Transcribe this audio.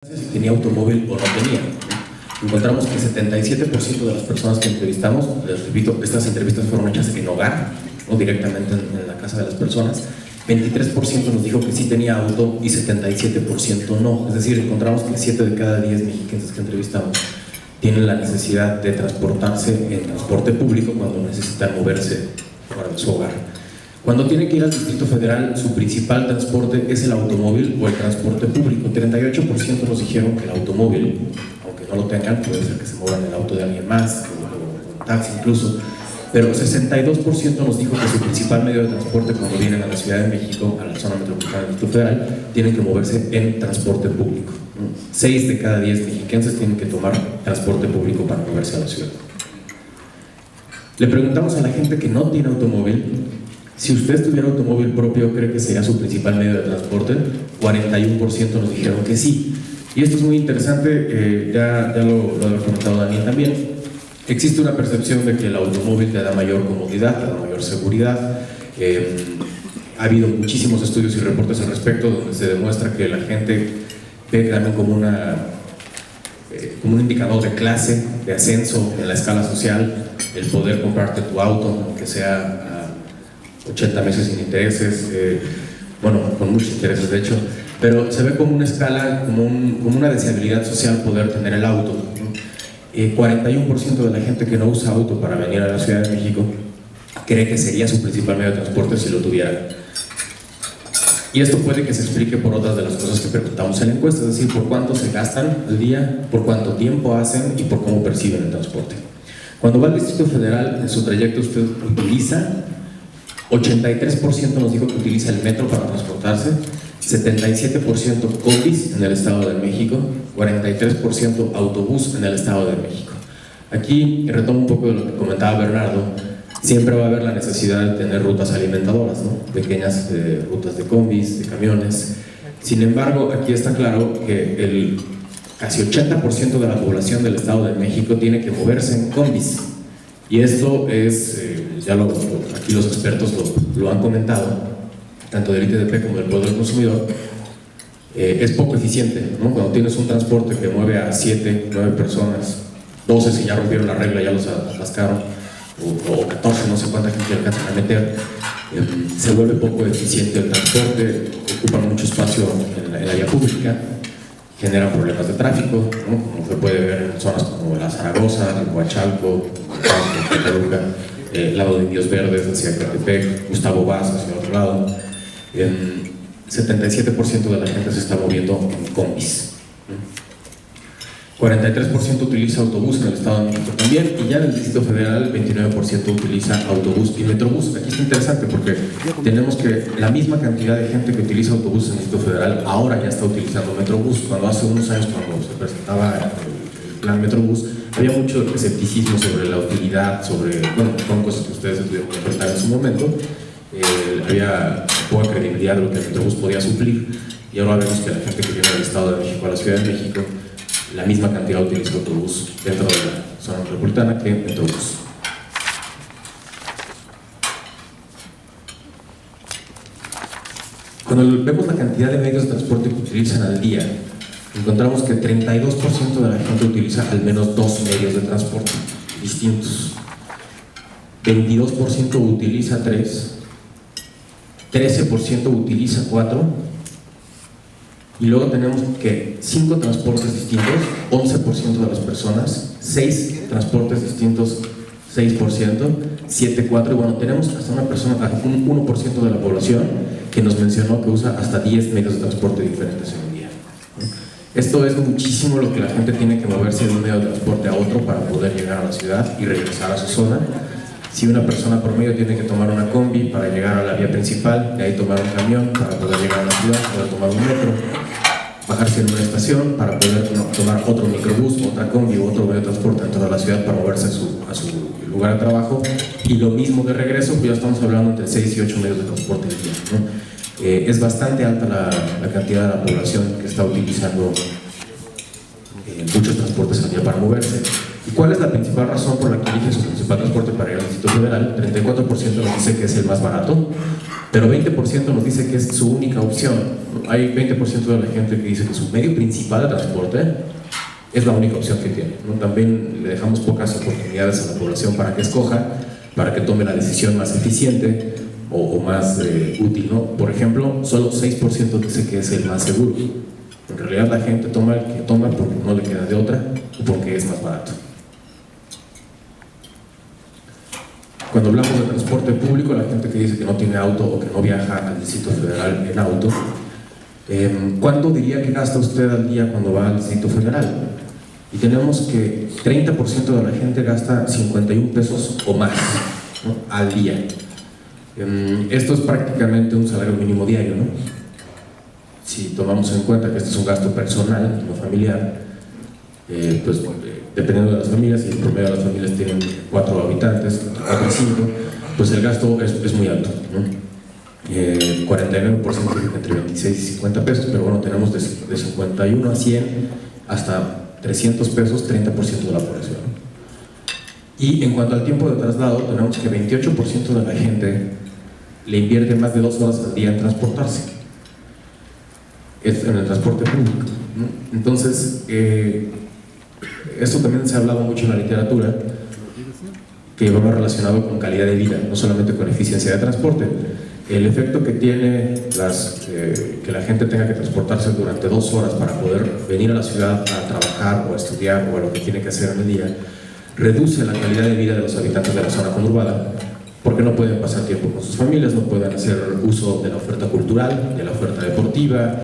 Si tenía automóvil o no tenía. Encontramos que el 77% de las personas que entrevistamos, les repito, estas entrevistas fueron hechas en hogar, no directamente en la casa de las personas. 23% nos dijo que sí tenía auto y 77% no. Es decir, encontramos que 7 de cada 10 mexicanos que entrevistamos tienen la necesidad de transportarse en transporte público cuando necesitan moverse fuera de su hogar. Cuando tiene que ir al Distrito Federal, su principal transporte es el automóvil o el transporte público. 38% nos dijeron que el automóvil, aunque no lo tengan, puede ser que se muevan en el auto de alguien más, o taxi incluso, pero 62% nos dijo que su principal medio de transporte cuando vienen a la Ciudad de México, a la zona metropolitana del Distrito Federal, tienen que moverse en transporte público. 6 de cada 10 mexicanos tienen que tomar transporte público para moverse a la ciudad. Le preguntamos a la gente que no tiene automóvil: si usted tuviera automóvil propio, ¿cree que sería su principal medio de transporte? 41% nos dijeron que sí. Y esto es muy interesante, ya lo ha comentado Daniel también. Existe una percepción de que el automóvil te da mayor comodidad, te da mayor seguridad. Ha habido muchísimos estudios y reportes al respecto donde se demuestra que la gente ve también como un indicador de clase, de ascenso en la escala social, el poder comprarte tu auto, aunque sea 80 meses sin intereses, bueno, con muchos intereses de hecho, pero se ve como una escala, como una deseabilidad social poder tener el auto. 41% de la gente que no usa auto para venir a la Ciudad de México cree que sería su principal medio de transporte si lo tuviera. Y esto puede que se explique por otras de las cosas que preguntamos en la encuesta, es decir, por cuánto se gastan al día, por cuánto tiempo hacen y por cómo perciben el transporte. Cuando va al Distrito Federal, en su trayecto usted utiliza, 83% nos dijo que utiliza el metro para transportarse, 77% combis en el Estado de México, 43% autobús en el Estado de México. Aquí retomo un poco de lo que comentaba Bernardo. Siempre va a haber la necesidad de tener rutas alimentadoras, ¿no? Pequeñas rutas de combis, de camiones. Sin embargo, aquí está claro que el casi 80% de la población del Estado de México tiene que moverse en combis. Y esto es, aquí los expertos lo han comentado, tanto del ITDP como del Poder del Consumidor, es poco eficiente, ¿no? Cuando tienes un transporte que mueve a 7, 9 personas, 12 si ya rompieron la regla, ya los atascaron, o 14, no sé cuánta gente alcanzan a meter, se vuelve poco eficiente el transporte, ocupa mucho espacio en la vía pública, generan problemas de tráfico, ¿no? Como se puede ver en zonas como la Zaragoza, el Coachalco, Toluca, lado de Indios Verdes hacia Catepec, Gustavo Vaz hacia otro lado. 77% de la gente se está moviendo en combis. 43% utiliza autobús en el Estado de México también, y ya en el Distrito Federal 29% utiliza autobús y metrobús. Aquí es interesante porque tenemos que la misma cantidad de gente que utiliza autobús en el Distrito Federal ahora ya está utilizando metrobús. Cuando hace unos años, cuando se presentaba el plan metrobús, había mucho escepticismo sobre la utilidad, bueno, son cosas que ustedes tuvieron que enfrentar en su momento. Había poca credibilidad de lo que el metrobús podía suplir, y ahora vemos que la gente que viene del Estado de México a la Ciudad de México, la misma cantidad utiliza autobús dentro de la zona metropolitana que metrobús. Cuando vemos la cantidad de medios de transporte que utilizan al día, encontramos que 32% de la gente utiliza al menos 2 medios de transporte distintos, 22% utiliza 3, 13% utiliza 4, y luego tenemos que 5 transportes distintos, 11% de las personas, 6 transportes distintos, 6%, 7, 4, y bueno, tenemos hasta un 1% de la población que nos mencionó que usa hasta 10 medios de transporte diferentes en un día. Esto es muchísimo lo que la gente tiene que moverse de un medio de transporte a otro para poder llegar a la ciudad y regresar a su zona. Si una persona promedio tiene que tomar una combi para llegar a la vía principal, de ahí tomar un camión para poder llegar a la ciudad, poder tomar un metro, bajarse en una estación para poder tomar otro microbús, otra combi o otro medio de transporte dentro de la ciudad para moverse a su lugar de trabajo, y lo mismo de regreso, pues ya estamos hablando entre 6 y 8 medios de transporte al día, ¿no? Es bastante alta la cantidad de la población que está utilizando muchos transportes al día para moverse. ¿Y cuál es la principal razón por la que elige su principal transporte para ir al Distrito Federal? 34% nos dice que es el más barato, pero 20% nos dice que es su única opción. Hay 20% de la gente que dice que su medio principal de transporte es la única opción que tiene, ¿no? También le dejamos pocas oportunidades a la población para que escoja, para que tome la decisión más eficiente o más útil, ¿no? Por ejemplo, solo 6% dice que es el más seguro. En realidad la gente toma el que toma porque no le queda de otra o porque es más barato. Cuando hablamos de transporte público, la gente que dice que no tiene auto o que no viaja al Distrito Federal en auto, ¿cuánto diría que gasta usted al día cuando va al Distrito Federal? Y tenemos que 30% de la gente gasta 51 pesos o más, ¿no?, al día. Esto es prácticamente un salario mínimo diario, ¿no? Si tomamos en cuenta que este es un gasto personal, no familiar, pues dependiendo de las familias, y el promedio de las familias tienen 4 habitantes, 4 y 5, pues el gasto es muy alto, ¿no? 49% entre 26 y 50 pesos, pero bueno, tenemos de 51 a 100 hasta 300 pesos, 30% de la población. Y en cuanto al tiempo de traslado, tenemos que 28% de la gente le invierte más de 2 horas al día en transportarse, en el transporte público, ¿no? Entonces, esto también se ha hablado mucho en la literatura, que va relacionado con calidad de vida, no solamente con eficiencia de transporte. El efecto que tiene que la gente tenga que transportarse durante 2 horas para poder venir a la ciudad a trabajar o a estudiar o a lo que tiene que hacer en el día, reduce la calidad de vida de los habitantes de la zona conurbada, porque no pueden pasar tiempo con sus familias, no pueden hacer uso de la oferta cultural, de la oferta deportiva.